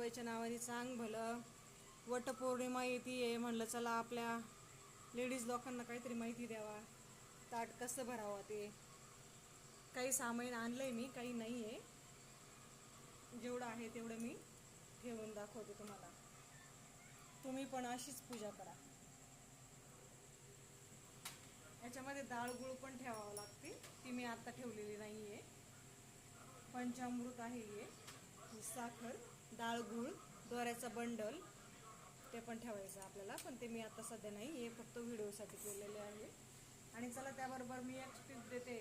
जावयाच्या नावाने चांग भलं. वटपौर्णिमा येते म्हणलं चला आपल्या लेडीज लोकांना काहीतरी माहिती द्यावा, ताट कसं भरावं ते. काही सामान आणलंय मी, काही नाही आहे. जेवढं आहे तेवढं मी ठेवून दाखवते तुम्हाला. तुम्ही पण अशीच पूजा करा. याच्यामध्ये डाळ गुळ पण ठेवावं लागते, ती मी आता ठेवलेली नाही आहे. पंचामृत आहे हे, साखर, डाळ गुळ, दोऱ्याचा बंडल ते पण ठेवायचं आपल्याला, पण ते मी आता सध्या नाही, हे फक्त व्हिडिओसाठी केलेले आहे. आणि चला त्याबरोबर मी एक टिप देते.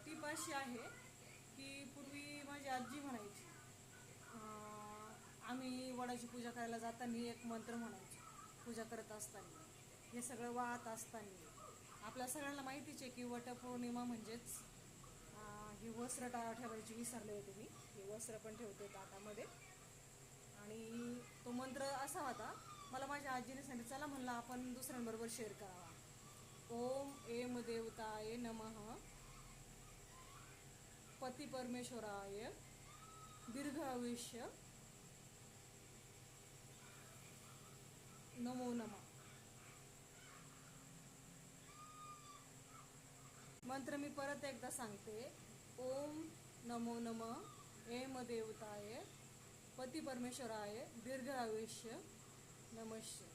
टिप अशी आहे की पूर्वी माझी आजी म्हणायची, आम्ही वडाची पूजा करायला जाताना एक मंत्र म्हणायची पूजा करत असताना, हे सगळं वाहत असताना. आपल्या सगळ्यांना माहितीच आहे की वटपौर्णिमा म्हणजेच ही वस्त्र ठेवायची विसरले होते मी. हे वस्त्र पण ठेवते ताटामध्ये. आणि तो मंत्र असा होता, मला माझ्या आजीने सांगितलं, चला म्हणलं आपण दुसऱ्यांबरोबर शेअर करावा. ओम एम देवताय नमः, पती परमेश्वराय दीर्घ आयुष्य नमो नमः. मंत्र मी परत एकदा सांगते. ओम नमो नमः एम देवताय पती परमेश्वराय दीर्घ आयुष्य नमस्य.